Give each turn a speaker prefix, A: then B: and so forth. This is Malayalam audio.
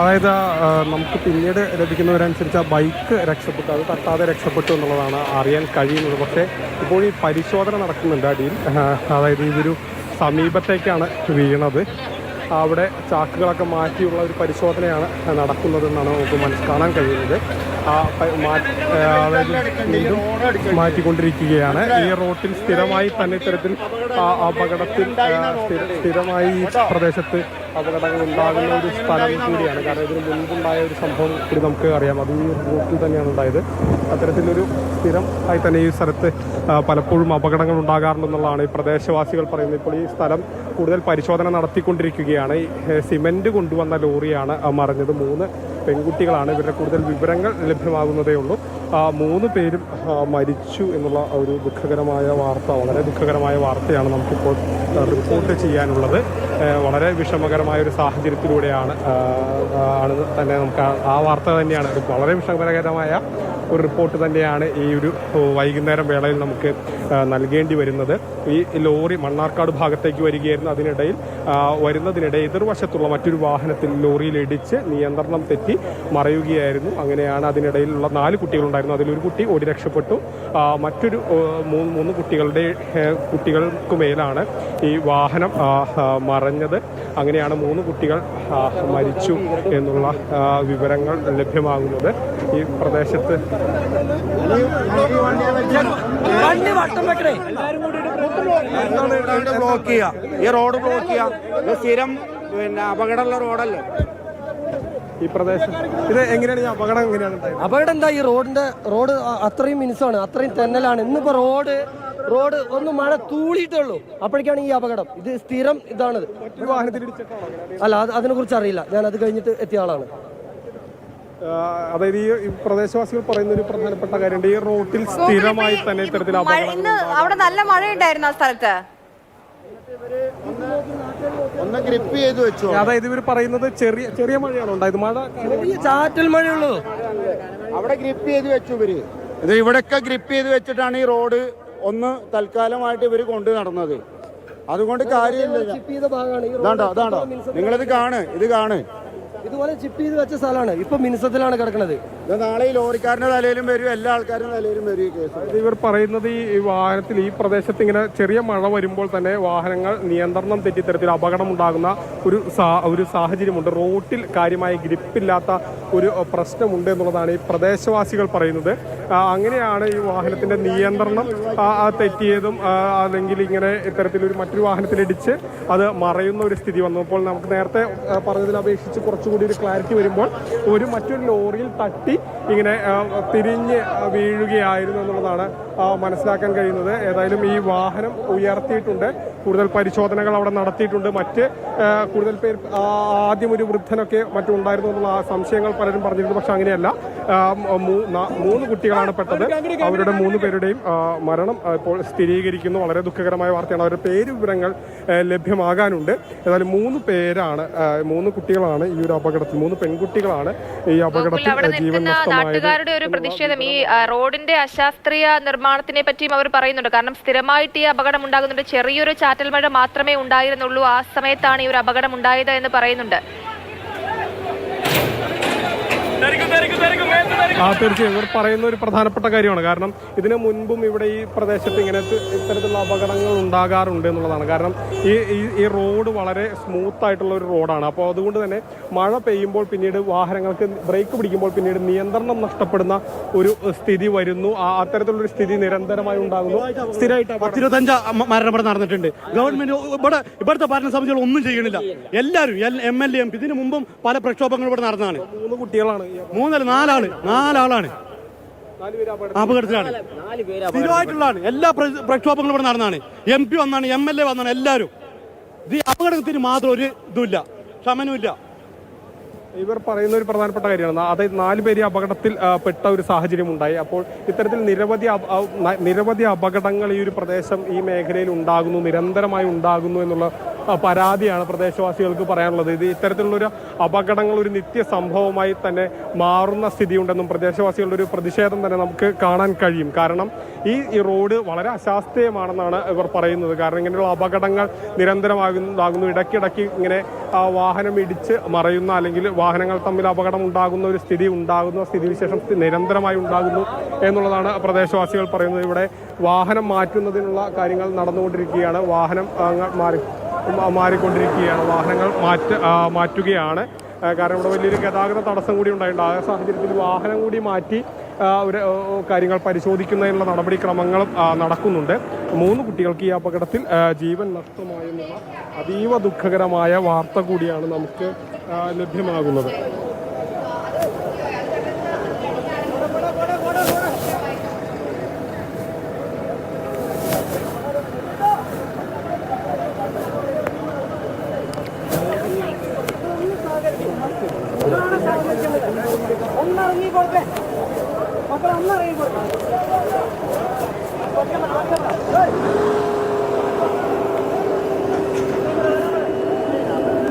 A: അതായത് നമുക്ക് പിന്നീട് ലഭിക്കുന്നവരനുസരിച്ച് ആ ബൈക്ക് രക്ഷപ്പെട്ടു, അത് തട്ടാതെ രക്ഷപ്പെട്ടു എന്നുള്ളതാണ് അറിയാൻ കഴിയുന്നത്. പക്ഷേ ഇപ്പോൾ ഈ പരിശോധന നടക്കുന്നുണ്ട് അടിയിൽ. അതായത് ഇതൊരു സമീപത്തേക്കാണ് വീണത്. അവിടെ ചാക്കുകളൊക്കെ മാറ്റിയുള്ള ഒരു പരിശോധനയാണ് നടക്കുന്നതെന്നാണ് നമുക്ക് കാണാൻ കഴിയുന്നത്. അതായത് വീണ്ടും മാറ്റിക്കൊണ്ടിരിക്കുകയാണ്. ഈ റോട്ടിൽ സ്ഥിരമായി തന്നെ ഇത്തരത്തിൽ അപകടത്തിൽ സ്ഥിരമായി ഈ പ്രദേശത്ത് അപകടങ്ങൾ ഉണ്ടാകുന്ന ഒരു സ്ഥലം കൂടിയാണ്. കാരണം ഇതിന് മുൻപുണ്ടായ ഒരു സംഭവം കൂടി നമുക്ക് അറിയാം, അത് ഈ റൂട്ടിൽ തന്നെയാണ് ഉണ്ടായത്. അത്തരത്തിലൊരു സ്ഥിരം ആയി തന്നെ ഈ സ്ഥലത്ത് പലപ്പോഴും അപകടങ്ങൾ ഉണ്ടാകാറുണ്ടെന്നുള്ളതാണ് ഈ പ്രദേശവാസികൾ പറയുന്നത്. ഇപ്പോൾ ഈ സ്ഥലം കൂടുതൽ പരിശോധന നടത്തിക്കൊണ്ടിരിക്കുകയാണ്. ഈ സിമെൻറ്റ് കൊണ്ടുവന്ന ലോറിയാണ് മറിഞ്ഞത്. 3 പെൺകുട്ടികളാണ്. ഇവരുടെ കൂടുതൽ വിവരങ്ങൾ ലഭ്യമാകുന്നതേ ഉള്ളൂ. 3 പേരും മരിച്ചു എന്നുള്ള ഒരു ദുഃഖകരമായ വാർത്ത, വളരെ ദുഃഖകരമായ വാർത്തയാണ് നമുക്കിപ്പോൾ റിപ്പോർട്ട് ചെയ്യാനുള്ളത്. വളരെ വിഷമകരമായ ഒരു സാഹചര്യത്തിലൂടെയാണ് തന്നെ നമുക്ക് ആ വാർത്ത തന്നെയാണ്, വളരെ വിഷമകരമായ ഒരു റിപ്പോർട്ട് തന്നെയാണ് ഈ ഒരു വൈകുന്നേരം വേളയിൽ നമുക്ക് നൽകേണ്ടി വരുന്നത്. ഈ ലോറി മണ്ണാർക്കാട് ഭാഗത്തേക്ക് വരികയായിരുന്നു. വരുന്നതിനിടെ എതിർവശത്തുള്ള മറ്റൊരു വാഹനത്തിൽ ലോറിയിൽ ഇടിച്ച് നിയന്ത്രണം തെറ്റി മറയുകയായിരുന്നു. അങ്ങനെയാണ് അതിനിടയിലുള്ള 4 കുട്ടികളുണ്ടായിരുന്നു. അതിലൊരു കുട്ടി ഓടി രക്ഷപ്പെട്ടു. മറ്റൊരു 3 കുട്ടികൾക്ക് മേലാണ് ഈ വാഹനം മറഞ്ഞത്. അങ്ങനെയാണ് 3 കുട്ടികൾ മരിച്ചു എന്നുള്ള വിവരങ്ങൾ ലഭ്യമാകുന്നത്. ഈ പ്രദേശത്ത്
B: ബ്ലോക്ക് ചെയ്യുക, ഈ റോഡ് ബ്ലോക്ക് ചെയ്യുക. സ്ഥിരം അപകടമുള്ള റോഡല്ലേ
A: ഈ പ്രദേശം. ഇത് എങ്ങനെയാണ് ഈ അപകടം എങ്ങനെയാണ്?
C: അപകടം എന്താ, ഈ റോഡ് അത്രയും മിനുസാണ്, അത്രയും തെന്നലാണ്. ഇന്നിപ്പോ റോഡ് ഒന്ന് മഴ തൂളിയിട്ടുള്ളൂ, അപ്പോഴേക്കാണ് ഈ അപകടം. ഇത് സ്ഥിരം ഇതാണത്. അല്ല, അതിനെ കുറിച്ച് അറിയില്ല, ഞാൻ അത് കഴിഞ്ഞിട്ട് എത്തിയ ആളാണ്.
A: അതായത് ഈ പ്രദേശവാസികൾ പറയുന്ന ഒരു പ്രധാനപ്പെട്ട കാര്യമുണ്ട്, ഈ റോട്ടിൽ സ്ഥിരമായി തന്നെ ഇത്തരത്തിൽ
D: അവിടെ നല്ല മഴയുണ്ടായിരുന്നു ആ സ്ഥലത്ത്.
B: ഒന്ന് ഗ്രിപ്പ് ചെയ്ത് വെച്ചു.
A: അതായത് ഇവർ പറയുന്നത് ചെറിയ മഴയാണ് ഉണ്ടായത്.
C: ചാറ്റൽ മഴയുള്ളൂ.
B: അവിടെ ഗ്രിപ്പ് ചെയ്ത് വെച്ചു ഇവര്. ഇത് ഇവിടെയൊക്കെ ഗ്രിപ്പ് ചെയ്ത് വെച്ചിട്ടാണ് ഈ റോഡ് ഒന്ന് തൽക്കാലമായിട്ട് ഇവര് കൊണ്ടു നടന്നത്. അതുകൊണ്ട് കാര്യമില്ല. അതാണ്ടോ നിങ്ങളിത് കാണ്.
C: ഇതുപോലെ ചിപ്പ് ചെയ്ത് വെച്ച സ്ഥലമാണ്. ഇപ്പൊ മിനുസത്തിലാണ് കിടക്കുന്നത്.
B: നാളെ ഈ ലോറിക്കാരന്റെ തലയിലും വരും, എല്ലാ ആൾക്കാരുടെ തലയിലും വരും ഈ കേസ്.
A: ഇവർ പറയുന്നത് ഈ വാഹനത്തിൽ ഈ പ്രദേശത്ത് ഇങ്ങനെ ചെറിയ മഴ വരുമ്പോൾ തന്നെ വാഹനങ്ങൾ നിയന്ത്രണം തെറ്റിത്തരത്തിൽ അപകടം ഉണ്ടാകുന്ന ഒരു സാഹചര്യമുണ്ട്. റോട്ടിൽ കാര്യമായ ഗ്രിപ്പില്ലാത്ത ഒരു പ്രശ്നമുണ്ട് എന്നുള്ളതാണ് ഈ പ്രദേശവാസികൾ പറയുന്നത്. അങ്ങനെയാണ് ഈ വാഹനത്തിന്റെ നിയന്ത്രണം തെറ്റിയതും അല്ലെങ്കിൽ ഇങ്ങനെ ഇത്തരത്തിലൊരു മറ്റൊരു വാഹനത്തിലിടിച്ച് അത് മറയുന്ന ഒരു സ്ഥിതി വന്നപ്പോൾ നമുക്ക് നേരത്തെ പറഞ്ഞതിനപേക്ഷിച്ച് കുറച്ചുകൂടി ഒരു ക്ലാരിറ്റി വരുമ്പോൾ മറ്റൊരു ലോറിയിൽ തട്ടി ഇങ്ങനെ തിരിഞ്ഞ് വീഴുകയായിരുന്നു എന്നുള്ളതാണ് മനസ്സിലാക്കാൻ കഴിയുന്നത്. ഏതായാലും ഈ വാഹനം ഉയർത്തിയിട്ടുണ്ട്, കൂടുതൽ പരിശോധനകൾ അവിടെ നടത്തിയിട്ടുണ്ട്. കൂടുതൽ പേർ ആദ്യം ഒരു വൃദ്ധനൊക്കെ മറ്റും ഉണ്ടായിരുന്നു എന്നുള്ള സംശയങ്ങൾ പലരും പറഞ്ഞിരുന്നു. പക്ഷെ അങ്ങനെയല്ല, 3 കുട്ടികളാണ് പെട്ടത്. അവരുടെ 3 പേരുടെയും മരണം ഇപ്പോൾ സ്ഥിരീകരിക്കുന്നു. വളരെ ദുഃഖകരമായ വാർത്തയാണ്. അവരുടെ വിവരങ്ങൾ ലഭ്യമാകാനുണ്ട്. ഏതായാലും 3 കുട്ടികളാണ് ഈ ഒരു അപകടത്തിൽ, 3 പെൺകുട്ടികളാണ് ഈ അപകടത്തിൽ ജീവൻ നഷ്ടമായത്.
D: നാട്ടുകാരുടെ ഒരു പ്രതിഷേധം ഈ റോഡിന്റെ അശാസ്ത്രീയ നിർമ്മാണത്തിനെ പറ്റിയും അവർ പറയുന്നുണ്ട്. കാരണം സ്ഥിരമായിട്ട് ഈ അപകടം ഉണ്ടാകുന്നുണ്ട്. ചെറിയൊരു ചാറ്റൽ മഴ മാത്രമേ ഉണ്ടായിരുന്നുള്ളൂ, ആ സമയത്താണ് ഈ ഒരു അപകടം ഉണ്ടായത് എന്ന് പറയുന്നുണ്ട്.
A: തീർച്ചയായും ഇവർ പറയുന്ന ഒരു പ്രധാനപ്പെട്ട കാര്യമാണ്. കാരണം ഇതിനു മുൻപും ഇവിടെ ഈ പ്രദേശത്ത് ഇത്തരത്തിലുള്ള അപകടങ്ങൾ ഉണ്ടാകാറുണ്ട് എന്നുള്ളതാണ്. കാരണം ഈ റോഡ് വളരെ സ്മൂത്ത് ആയിട്ടുള്ള ഒരു റോഡാണ്. അപ്പോൾ അതുകൊണ്ട് തന്നെ മഴ പെയ്യുമ്പോൾ പിന്നീട് വാഹനങ്ങൾക്ക് ബ്രേക്ക് പിടിക്കുമ്പോൾ പിന്നീട് നിയന്ത്രണം നഷ്ടപ്പെടുന്ന ഒരു സ്ഥിതി വരുന്നു. അത്തരത്തിലുള്ളൊരു സ്ഥിതി നിരന്തരമായി ഉണ്ടാകുന്നു. സ്ഥിരമായിട്ട്
E: 25 മരണം നടന്നിട്ടുണ്ട്. ഗവൺമെന്റ് ഇവിടുത്തെ ഭരണസമിതികൾ ഒന്നും ചെയ്യണില്ല. എല്ലാവരും MLA MP ഇതിനു മുമ്പും പല പ്രക്ഷോഭങ്ങളും ഇവിടെ നടന്നതാണ്.
A: 3 കുട്ടികളാണ്,
E: 4 അപകടത്തിലാണ്. സ്ഥിരമായിട്ടുള്ളതാണ്. എല്ലാ പ്രക്ഷോഭങ്ങളും ഇവിടെ നടന്നതാണ്. MP വന്നാണ്, MLA വന്നാണ്, എല്ലാവരും. ഈ അപകടത്തിന് മാത്രം ഒരു ഇതുമില്ല, ശമനമില്ല.
A: ഇവർ പറയുന്ന ഒരു പ്രധാനപ്പെട്ട കാര്യമാണ്. അതായത് 4 പേര് അപകടത്തിൽ പെട്ട ഒരു സാഹചര്യം ഉണ്ടായി. അപ്പോൾ ഇത്തരത്തിൽ നിരവധി അപകടങ്ങൾ ഈ ഒരു പ്രദേശം, ഈ മേഖലയിൽ ഉണ്ടാകുന്നു, നിരന്തരമായി ഉണ്ടാകുന്നു എന്നുള്ള പരാതിയാണ് പ്രദേശവാസികൾക്ക് പറയാനുള്ളത്. ഇത് ഇത്തരത്തിലുള്ളൊരു അപകടങ്ങൾ ഒരു നിത്യ സംഭവമായി തന്നെ മാറുന്ന സ്ഥിതിയുണ്ടെന്നും പ്രദേശവാസികളുടെ ഒരു പ്രതിഷേധം തന്നെ നമുക്ക് കാണാൻ കഴിയും. കാരണം ഈ റോഡ് വളരെ അശാസ്ത്രീയമാണെന്നാണ് ഇവർ പറയുന്നത്. കാരണം ഇങ്ങനെയുള്ള അപകടങ്ങൾ നിരന്തരമാകുന്നു. ഇടയ്ക്കിടയ്ക്ക് ഇങ്ങനെ വാഹനം ഇടിച്ച് മറയുന്ന അല്ലെങ്കിൽ വാഹനങ്ങൾ തമ്മിൽ അപകടം ഉണ്ടാകുന്ന ഒരു സ്ഥിതിവിശേഷം നിരന്തരമായി ഉണ്ടാകുന്നു എന്നുള്ളതാണ് പ്രദേശവാസികൾ പറയുന്നത്. ഇവിടെ വാഹനം മാറ്റുന്നതിനുള്ള കാര്യങ്ങൾ നടന്നുകൊണ്ടിരിക്കുകയാണ്. വാഹനം മാറിക്കൊണ്ടിരിക്കുകയാണ്. വാഹനങ്ങൾ മാറ്റുകയാണ്. കാരണം ഇവിടെ വലിയൊരു ഗതാഗത തടസ്സം കൂടി ഉണ്ടായിട്ടുണ്ട്. ആ സാഹചര്യത്തിൽ വാഹനം കൂടി മാറ്റി ഒരു കാര്യങ്ങൾ പരിശോധിക്കുന്നതിനുള്ള നടപടിക്രമങ്ങളും നടക്കുന്നുണ്ട്. 3 കുട്ടികൾക്ക് ഈ അപകടത്തിൽ ജീവൻ നഷ്ടമായെന്നുള്ള അതീവ ദുഃഖകരമായ വാർത്ത കൂടിയാണ് നമുക്ക് ലഭ്യമാകുന്നത്.
C: ഒന്നിറങ്ങി കൊടുക്കേ.